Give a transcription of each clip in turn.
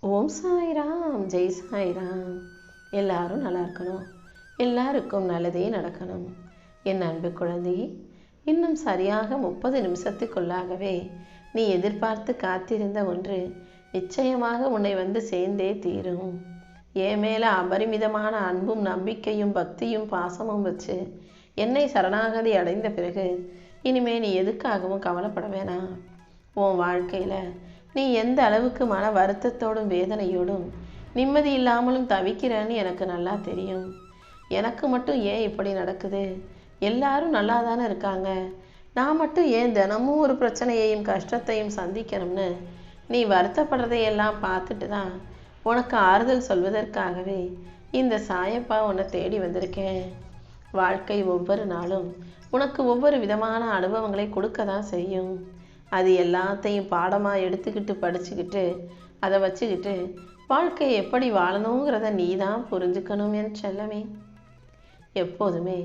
ஓம் சாய்ராம், ஜெய் சாய்ராம். எல்லாரும் நல்லா இருக்கணும், எல்லாருக்கும் நல்லதே நடக்கணும். என் அன்பு குழந்தையே, இன்னும் சரியாக 30 நிமிஷத்துக்குள்ளாகவே நீ எதிர்பார்த்து காத்திருந்த ஒன்று நிச்சயமாக உன்னை வந்து சேர்ந்தே தீரும். என் மேல அபரிமிதமான அன்பும் நம்பிக்கையும் பக்தியும் பாசமும் வச்சு என்னை சரணாகதி அடைந்த பிறகு இனிமே நீ எதுக்காகவும் கவலைப்பட வேணாம். உன் வாழ்க்கையில நீ எந்த அளவுக்கு மன வருத்தத்தோடும் வேதனையோடும் நிம்மதி இல்லாமலும் தவிக்கிறன்னு எனக்கு நல்லா தெரியும். எனக்கு மட்டும் ஏன் இப்படி நடக்குது? எல்லாரும் நல்லா தானே இருக்காங்க, நான் மட்டும் ஏன் தினமும் ஒரு பிரச்சனையையும் கஷ்டத்தையும் சந்திக்கணும்னு நீ வருத்தப்படுறதையெல்லாம் பார்த்துட்டு தான் உனக்கு ஆறுதல் சொல்வதற்காகவே இந்த சாயப்பா உன்னை தேடி வந்திருக்கேன். வாழ்க்கை ஒவ்வொரு நாளும் உனக்கு ஒவ்வொரு விதமான அனுபவங்களை கொடுக்க தான் செய்யும். அது எல்லாத்தையும் பாடமாக எடுத்துக்கிட்டு படிச்சுக்கிட்டு அதை வச்சுக்கிட்டு வாழ்க்கையை எப்படி வாழணுங்கிறத நீ தான் புரிஞ்சுக்கணும் என் செல்லமே. எப்போதுமே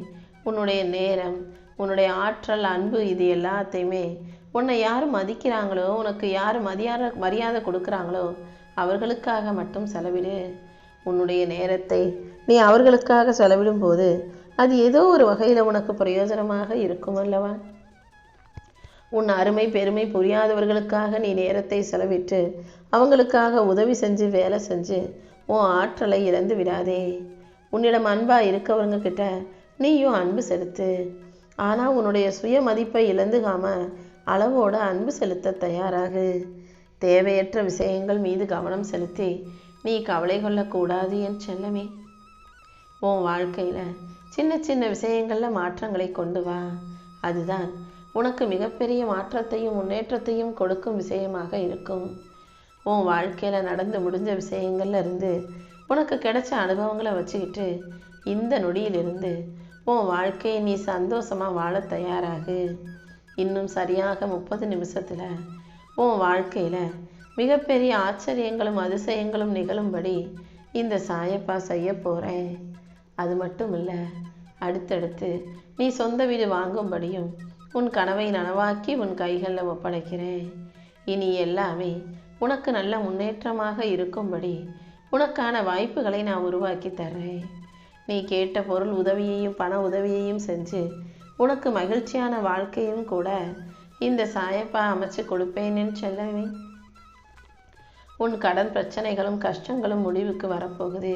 உன்னுடைய நேரம், உன்னுடைய ஆற்றல், அன்பு இது எல்லாத்தையுமே உன்னை யார் மதிக்கிறாங்களோ, உனக்கு யார் மரியாதை கொடுக்குறாங்களோ அவர்களுக்காக மட்டும் செலவிடு. உன்னுடைய நேரத்தை நீ அவர்களுக்காக செலவிடும் போது அது ஏதோ ஒரு வகையில் உனக்கு பிரயோஜனமாக இருக்கும் அல்லவா? உன் அருமை பெருமை புரியாதவர்களுக்காக நீ நேரத்தை செலவிட்டு அவங்களுக்காக உதவி செஞ்சு வேலை செஞ்சு உன் ஆற்றலை இழந்து விடாதே. உன்னிடம் அன்பா இருக்கவங்க கிட்ட நீயும் அன்பு செலுத்து. ஆனால் உன்னுடைய சுய மதிப்பை இழந்துகாம அளவோட அன்பு செலுத்த தயாராகு. தேவையற்ற விஷயங்கள் மீது கவனம் செலுத்தி நீ கவலை கொள்ளக்கூடாது என் செல்லமே. உன் வாழ்க்கையில் சின்ன சின்ன விஷயங்களில் மாற்றங்களை கொண்டு வா. அதுதான் உனக்கு மிகப்பெரிய மாற்றத்தையும் முன்னேற்றத்தையும் கொடுக்கும் விஷயமாக இருக்கும். உன் வாழ்க்கையில் நடந்து முடிஞ்ச விஷயங்கள்ல இருந்து உனக்கு கிடைச்ச அனுபவங்களை வச்சுக்கிட்டு இந்த நொடியிலிருந்து உன் வாழ்க்கையை நீ சந்தோஷமாக வாழ தயாராகு. இன்னும் சரியாக 30 நிமிஷத்தில் உன் வாழ்க்கையில் மிகப்பெரிய ஆச்சரியங்களும் அதிசயங்களும் நிகழும்படி இந்த சாயப்பா செய்ய போகிறேன். அது மட்டும் இல்லை, அடுத்தடுத்து நீ சொந்த வீடு வாங்கும்படியும் உன் கனவை நனவாக்கி உன் கைகளில் ஒப்படைக்கிறேன். இனி எல்லாமே உனக்கு நல்ல முன்னேற்றமாக இருக்கும்படி உனக்கான வாய்ப்புகளை நான் உருவாக்கி தர்றேன். நீ கேட்ட பொருள் உதவியையும் பண உதவியையும் செஞ்சு உனக்கு மகிழ்ச்சியான வாழ்க்கையும் கூட இந்த சாயப்பா அமைச்சு கொடுப்பேன்னு செல்லவே. உன் கடன் பிரச்சனைகளும் கஷ்டங்களும் முடிவுக்கு வரப்போகுது.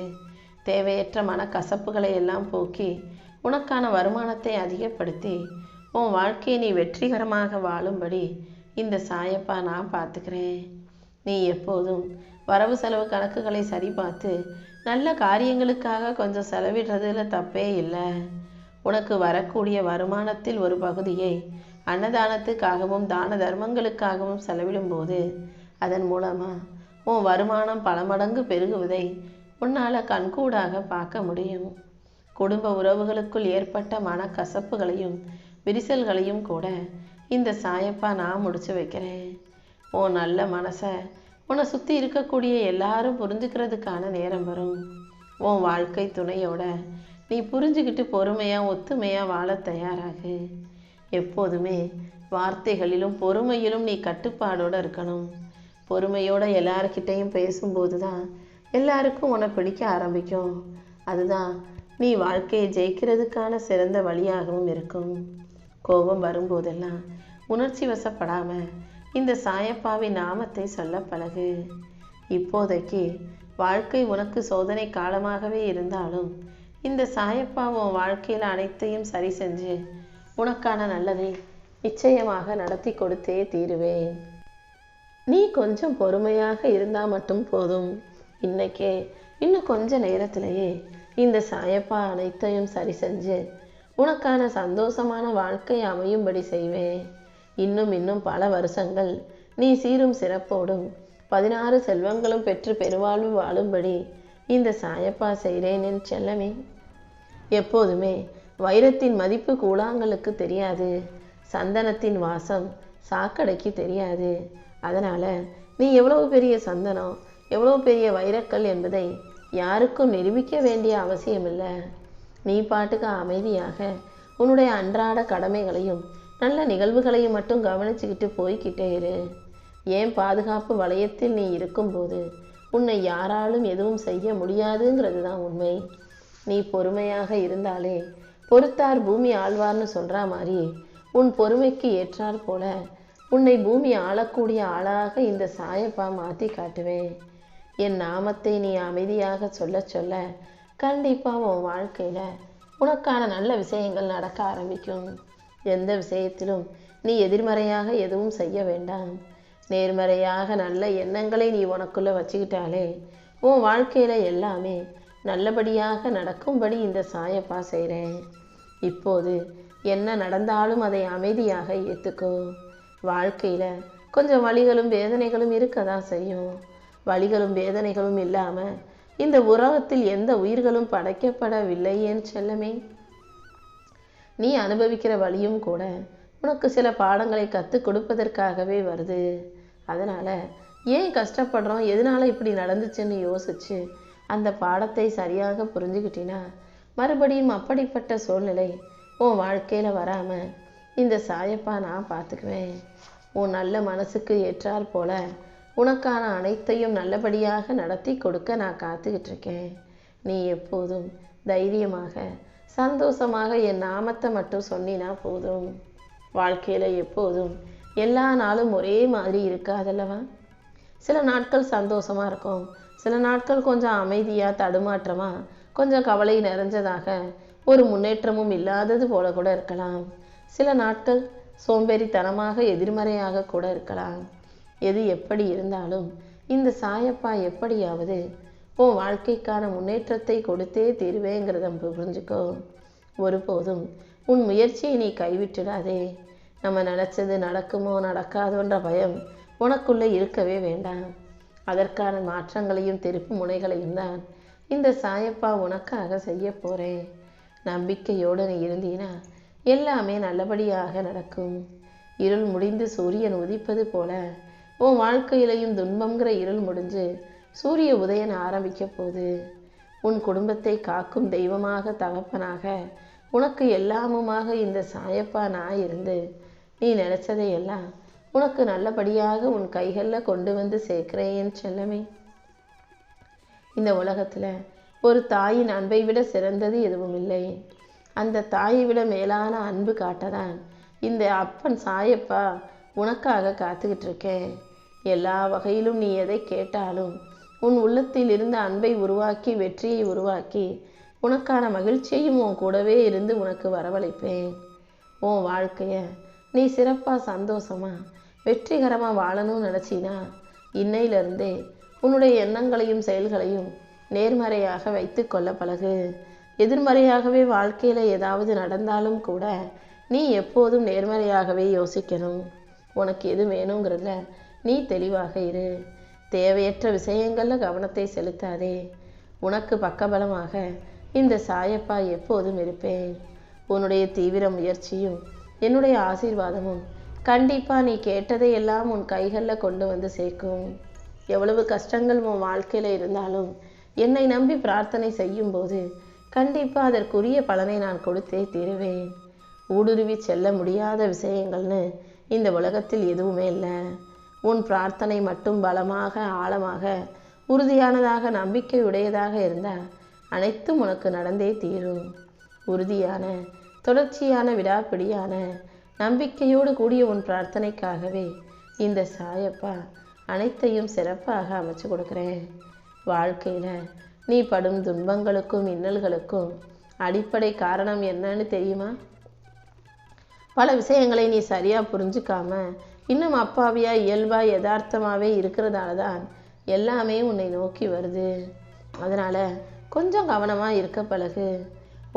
தேவையற்ற மனக்கசப்புகளை எல்லாம் போக்கி உனக்கான வருமானத்தை அதிகப்படுத்தி உன் வாழ்க்கையை நீ வெற்றிகரமாக வாழும்படி இந்த சாயப்பா நான் பார்த்துக்கிறேன். நீ எப்போதும் வரவு செலவு கணக்குகளை சரி பார்த்து நல்ல காரியங்களுக்காக கொஞ்சம் செலவிடுறதுல தப்பே இல்லை. உனக்கு வரக்கூடிய வருமானத்தில் ஒரு பகுதியை அன்னதானத்துக்காகவும் தான தர்மங்களுக்காகவும் செலவிடும்போது அதன் மூலமாக உன் வருமானம் பல மடங்கு பெருகுவதை உன்னால் கண்கூடாக பார்க்க முடியும். குடும்ப உறவுகளுக்குள் ஏற்பட்ட மனக்கசப்புகளையும் விரிசல்களையும் கூட இந்த சாயப்பா நான் முடிச்சு வைக்கிறேன். உன் நல்ல மனசை உன்னை சுற்றி இருக்கக்கூடிய எல்லாரும் புரிஞ்சுக்கிறதுக்கான நேரம் வரும். உன் வாழ்க்கை துணையோட நீ புரிஞ்சுக்கிட்டு பொறுமையாக ஒத்துமையாக வாழ தயாராகு. எப்போதுமே வார்த்தைகளிலும் பொறுமையிலும் நீ கட்டுப்பாடோடு இருக்கணும். பொறுமையோட எல்லாருக்கிட்டையும் பேசும்போது தான் எல்லாருக்கும் உன்னை பிடிக்க ஆரம்பிக்கும். அதுதான் நீ வாழ்க்கையை ஜெயிக்கிறதுக்கான சிறந்த வழியாகவும் இருக்கும். கோபம் வரும்போதெல்லாம் உணர்ச்சி வசப்படாமல் இந்த சாயப்பாவின் நாமத்தை சொல்ல பழகு. இப்போதைக்கு வாழ்க்கை உனக்கு சோதனை காலமாகவே இருந்தாலும் இந்த சாயப்பா உன் வாழ்க்கையில் அனைத்தையும் சரி செஞ்சு உனக்கான நல்லதை நிச்சயமாக நடத்தி கொடுத்தே தீருவேன். நீ கொஞ்சம் பொறுமையாக இருந்தால் மட்டும் போதும். இன்னைக்கே இன்னும் கொஞ்ச நேரத்திலேயே இந்த சாயப்பா அனைத்தையும் சரி செஞ்சு உனக்கான சந்தோஷமான வாழ்க்கை அமையும்படி செய்வேன். இன்னும் பல வருஷங்கள் நீ சீரும் சிறப்போடும் 16 செல்வங்களும் பெற்று பெருவாழ்வு வாழும்படி இந்த சாயப்பா செய்கிறேன் என் செல்லமே. எப்போதுமே வைரத்தின் மதிப்பு கூழாங்கலுக்கு தெரியாது, சந்தனத்தின் வாசம் சாக்கடைக்கு தெரியாது. அதனால் நீ எவ்வளவு பெரிய சந்தனம், எவ்வளவு பெரிய வைரக்கல் என்பதை யாருக்கும் நிரூபிக்க வேண்டிய அவசியமில்லை. நீ பாட்டுக்கு அமைதியாக உன்னுடைய அன்றாட கடமைகளையும் நல்ல நிகழ்வுகளையும் மட்டும் கவனிச்சுக்கிட்டு போய்கிட்டே இரு. ஏன் பாதுகாப்பு வளையத்தில் நீ இருக்கும்போது உன்னை யாராலும் எதுவும் செய்ய முடியாதுங்கிறது தான் உண்மை. நீ பொறுமையாக இருந்தாலே பொறுத்தார் பூமி ஆழ்வார்னு சொல்ற மாதிரி உன் பொறுமைக்கு ஏற்றாற் போல உன்னை பூமி ஆளக்கூடிய ஆளாக இந்த சாயப்பா மாற்றி காட்டுவேன். என் நாமத்தை நீ அமைதியாக சொல்ல சொல்ல கண்டிப்பாக உன் வாழ்க்கையில் உனக்கான நல்ல விஷயங்கள் நடக்க ஆரம்பிக்கும். எந்த விஷயத்திலும் நீ எதிர்மறையாக எதுவும் செய்ய வேண்டாம். நேர்மறையாக நல்ல எண்ணங்களை நீ உனக்குள்ளே வச்சுக்கிட்டாலே உன் வாழ்க்கையில் எல்லாமே நல்லபடியாக நடக்கும்படி இந்த சாயப்பா செய்கிறேன். இப்போது என்ன நடந்தாலும் அதை அமைதியாக ஏற்றுக்கோ. வாழ்க்கையில் கொஞ்சம் வலிகளும் வேதனைகளும் இருக்க தான் செய்யும். வலிகளும் வேதனைகளும் இல்லாமல் இந்த உலகத்தில் எந்த உயிர்களும் படைக்கப்படவில்லை என் செல்லமே. நீ அனுபவிக்கிற வலியும் கூட உனக்கு சில பாடங்களை கற்றுக் கொடுப்பதற்காகவே வருது. அதனால் ஏன் கஷ்டப்படுறோம், எதனால் இப்படி நடந்துச்சுன்னு யோசிச்சு அந்த பாடத்தை சரியாக புரிஞ்சுக்கிட்டினா மறுபடியும் அப்படிப்பட்ட சூழ்நிலை உன் வாழ்க்கையில் வராமல் இந்த சாயப்பா நான் பார்த்துக்குவேன். உன் நல்ல மனசுக்கு ஏற்றாற் போல உனக்கான அனைத்தையும் நல்லபடியாக நடத்தி கொடுக்க நான் காத்துக்கிட்டு இருக்கேன். நீ எப்போதும் தைரியமாக சந்தோஷமாக என் நாமத்தை மட்டும் சொன்னினா போதும். வாழ்க்கையில் எப்போதும் எல்லா நாளும் ஒரே மாதிரி இருக்காதல்லவா? சில நாட்கள் சந்தோஷமாக இருக்கும், சில நாட்கள் கொஞ்சம் அமைதியாக தடுமாற்றமாக கொஞ்சம் கவலை நிறைஞ்சதாக ஒரு முன்னேற்றமும் இல்லாதது போல கூட இருக்கலாம். சில நாட்கள் சோம்பேறித்தனமாக எதிர்மறையாக கூட இருக்கலாம். எது எப்படி இருந்தாலும் இந்த சாயப்பா எப்படியாவது உன் வாழ்க்கைக்கான முன்னேற்றத்தை கொடுத்தே தீருவேங்கிறத புரிஞ்சுக்கோ. ஒருபோதும் உன் முயற்சியை நீ கைவிட்டுடாதே. நம்ம நினச்சது நடக்குமோ நடக்காதோன்ற பயம் உனக்குள்ளே இருக்கவே வேண்டாம். அதற்கான மாற்றங்களையும் திருப்பு முனைகளையும் தான் இந்த சாயப்பா உனக்காக செய்ய போகிறேன். நம்பிக்கையோடு நீ இருந்தீனா எல்லாமே நல்லபடியாக நடக்கும். இருள் முடிந்து சூரியன் உதிப்பது போல உன் வாழ்க்கையிலையும் துன்பங்கிற இருள் முடிஞ்சு சூரிய உதயன் ஆரம்பிக்க போகுது. உன் குடும்பத்தை காக்கும் தெய்வமாக தகப்பனாக உனக்கு எல்லாமுமாக இந்த சாயப்பா நான் இருந்து நீ நினைச்சதையெல்லாம் உனக்கு நல்லபடியாக உன் கைகளில் கொண்டு வந்து சேர்க்கிறேன் செல்லமே. இந்த உலகத்தில் ஒரு தாயின் அன்பை விட சிறந்தது எதுவும் இல்லை. அந்த தாயை விட மேலான அன்பு காட்டதான் இந்த அப்பன் சாயப்பா உனக்காக காத்துக்கிட்டு இருக்கேன். எல்லா வகையிலும் நீ எதை கேட்டாலும் உன் உள்ளத்தில் இருந்த அன்பை உருவாக்கி வெற்றியை உருவாக்கி உனக்கான மகிழ்ச்சியையும் உன் கூடவே இருந்து உனக்கு வரவழைப்பேன். உன் வாழ்க்கையை நீ சிறப்பாக சந்தோஷமாக வெற்றிகரமாக வாழணும்னு நினச்சினா இன்னையிலிருந்தே உன்னுடைய எண்ணங்களையும் செயல்களையும் நேர்மறையாக வைத்து கொள்ள பழகு. எதிர்மறையாகவே வாழ்க்கையில் ஏதாவது நடந்தாலும் கூட நீ எப்போதும் நேர்மறையாகவே யோசிக்கணும். உனக்கு எது வேணுங்கிறதுல நீ தெளிவாக இரு. தேவையற்ற விஷயங்களில் கவனத்தை செலுத்தாதே. உனக்கு பக்கபலமாக இந்த சாயப்பா எப்போதும் இருப்பேன். உன்னுடைய தீவிர முயற்சியும் என்னுடைய ஆசீர்வாதமும் கண்டிப்பாக நீ கேட்டதை எல்லாம் உன் கைகளில் கொண்டு வந்து சேர்க்கும். எவ்வளவு கஷ்டங்கள் உன் வாழ்க்கையில் இருந்தாலும் என்னை நம்பி பிரார்த்தனை செய்யும்போது கண்டிப்பாக அதற்குரிய பலனை நான் கொடுத்தே தீருவேன். ஊடுருவி செல்ல முடியாத விஷயங்கள்னு இந்த உலகத்தில் எதுவுமே இல்லை. உன் பிரார்த்தனை மட்டும் பலமாக ஆழமாக உறுதியானதாக நம்பிக்கையுடையதாக இருந்தால் அனைத்தும் உனக்கு நடந்தே தீரும். உறுதியான தொடர்ச்சியான விடாப்பிடியான நம்பிக்கையோடு கூடிய உன் பிரார்த்தனைக்காகவே இந்த சாயப்பா அனைத்தையும் சிறப்பாக அமைச்சு கொடுக்குறேன். வாழ்க்கையில் நீ படும் துன்பங்களுக்கும் இன்னல்களுக்கும் அடிப்படை காரணம் என்னன்னு தெரியுமா? பல விஷயங்களை நீ சரியாக புரிஞ்சுக்காம இன்னும் அப்பாவியா இயல்பா யதார்த்தமாகவே இருக்கிறதால தான் எல்லாமே உன்னை நோக்கி வருது. அதனால் கொஞ்சம் கவனமாக இருக்க பழகு.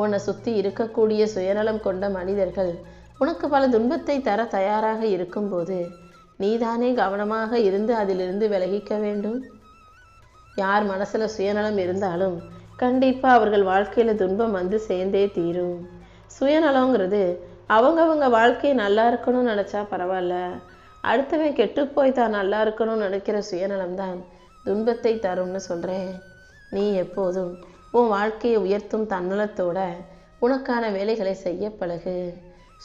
உன்னை சுற்றி இருக்கக்கூடிய சுயநலம் கொண்ட மனிதர்கள் உனக்கு பல துன்பத்தை தர தயாராக இருக்கும்போது நீதானே கவனமாக இருந்து அதிலிருந்து விலகிக்க வேண்டும். யார் மனசில் சுயநலம் இருந்தாலும் கண்டிப்பாக அவர்கள் வாழ்க்கையில் துன்பம் வந்து சேர்ந்தே தீரும். சுயநலங்கிறது அவங்கவங்க வாழ்க்கையை நல்லா இருக்கணும்னு நினச்சா பரவாயில்ல, அடுத்தவன் கெட்டு போய் தான் நல்லா இருக்கணும்னு நினைக்கிற சுயநலம்தான் துன்பத்தை தரும்னு சொல்கிறேன். நீ எப்போதும் உன் வாழ்க்கையை உயர்த்தும் தன்னலத்தோட உனக்கான வேலைகளை செய்ய பழகு.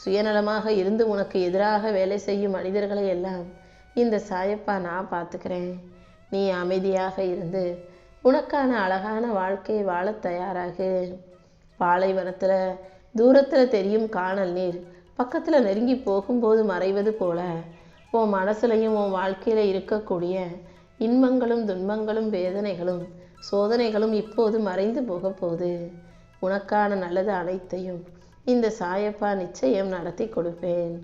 சுயநலமாக இருந்து உனக்கு எதிராக வேலை செய்யும் மனிதர்களை எல்லாம் இந்த சாயப்பா நான் பார்த்துக்கிறேன். நீ அமைதியாக இருந்து உனக்கான அழகான வாழ்க்கையை வாழத் தயாராகு. பாலைவனத்தில் தூரத்தில் தெரியும் காணல் நீர் பக்கத்தில் நெருங்கி போகும்போது மறைவது போல உன் மனசுலையும் உன் வாழ்க்கையில் இருக்கக்கூடிய இன்பங்களும் துன்பங்களும் வேதனைகளும் சோதனைகளும் இப்போது மறைந்து போக போகுது. உனக்கான நல்லது அனைத்தையும் இந்த சாயப்பா நிச்சயம் நடத்தி கொடுப்பேன்.